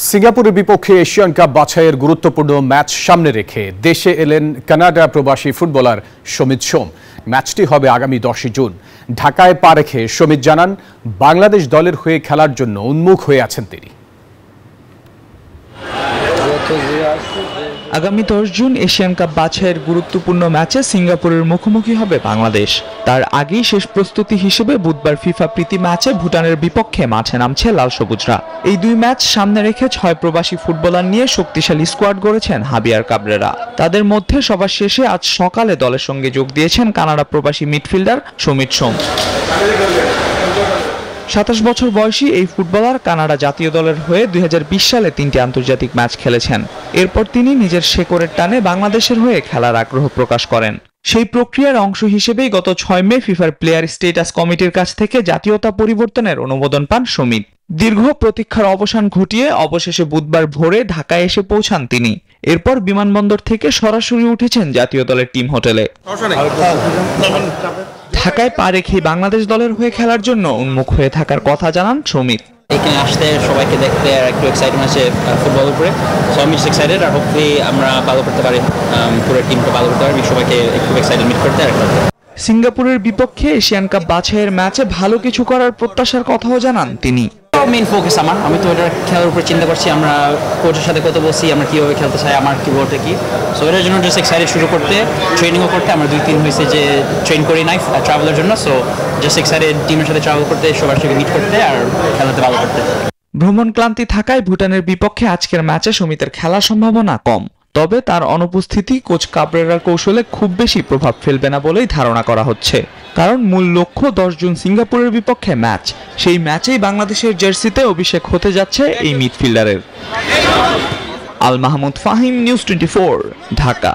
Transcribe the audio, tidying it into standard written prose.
সিঙ্গাপুরের বিপক্ষে Asian cup বাছাইয়ের গুরুত্বপূর্ণ ম্যাচ সামনে রেখে দেশে এলেন কানাডা প্রবাসী ফুটবলার সমিত সোম। ম্যাচটি হবে আগামী 10 জুন। ঢাকায় পা রেখে সমিত জানান, বাংলাদেশ দলের হয়ে খেলার জন্য উন্মুখ হয়ে আছেন তিনি। আগামী 10 জুন এশিয়ান কাপ বাছাইয়ের গুরুত্বপূর্ণ ম্যাচে সিঙ্গাপুরের মুখোমুখি হবে বাংলাদেশ। তার আগেই শেষ প্রস্তুতি হিসেবে বুধবার ফিফা প্রীতি ম্যাচে ভুটানের বিপক্ষে মাঠে নামছে লাল সবুজরা। এই দুই ম্যাচ সামনে রেখে 6 প্রবাসী ফুটবলার নিয়ে শক্তিশালী স্কোয়াড গড়েছেন হাবিয়ার কাবরেরা। তাদের মধ্যে সবার শেষে আজ সকালে দলের সঙ্গে যোগ দিয়েছেন কানাডা প্রবাসী মিডফিল্ডার সমিত সোম। 27 বছর বয়সী এই ফুটবলার কানাডা জাতীয় দলের হয়ে 2020 সালে 3টি আন্তর্জাতিক ম্যাচ খেলেছেন। এরপর তিনি নিজের শেকড়ের টানে বাংলাদেশের হয়ে খেলার আগ্রহ প্রকাশ করেন। সেই প্রক্রিয়ার অংশ হিসেবেই গত 6 মে ফিফার প্লেয়ার স্ট্যাটাস কমিটির কাছ থেকে জাতীয়তা পরিবর্তনের অনুমোদন পান সমিত। দীর্ঘ প্রতীক্ষার অবসান ঘটিয়ে অবশেষে বুধবার ভোরে ঢাকায় এসে পৌঁছান তিনি। এরপর বিমানবন্দর থেকে সরাসরি উঠেছেন জাতীয় দলের টিম হোটেলে। ঢাকায় পা রেখে বাংলাদেশ দলের হয়ে খেলার জন্য উন্মুখ হয়ে থাকার কথা জানান সমিত। এখানে আসতে সবাইকে দেখতে আর একটু এক্সাইটমেন্ট আছে ফুটবল উপরে। সো আমি এক্সাইটেড, আর হোপফুলি আমরা ভালো করতে পারি, পুরো টিমকে ভালো করতে পারি। সবাইকে একটু এক্সাইটেড মিট করতে। সিঙ্গাপুরের বিপক্ষে এশিয়ান কাপ বাছাইয়ের ম্যাচে ভালো কিছু করার প্রত্যাশার কথাও জানান তিনি। মেইন ফোকাস আমি তো এটার খেলার উপর চিন্তা করছি। আমরা কোচের সাথে কথা বলছি, আমরা কীভাবে খেলতে চাই, আমার কী বলতে কি। সো এটার জন্য জাস্ট এক্সাইটেড শুরু করতে, ট্রেনিংও করতে। আমরা 2-3 হয়েছে যে ট্রেন করি নাই ট্রাভেলের জন্য। সো জাস্ট এক্সাইটেড টিমের সাথে ট্রাভেল করতে, সবার সাথে মিট করতে আর খেলাতে ভালো করতে। ভ্রমণ ক্লান্তি থাকায় ভুটানের বিপক্ষে আজকের ম্যাচে সমিতের খেলার সম্ভাবনা কম। তবে তার অনুপস্থিতি কোচ কাবরেরার কৌশলে খুব বেশি প্রভাব ফেলবে না বলেই ধারণা করা হচ্ছে। কারণ মূল লক্ষ্য 10 জুন সিঙ্গাপুরের বিপক্ষে ম্যাচ। সেই ম্যাচেই বাংলাদেশের জার্সিতে অভিষেক হতে যাচ্ছে এই মিডফিল্ডারের। আল মাহমুদ ফাহিম, নিউজ 24, ঢাকা।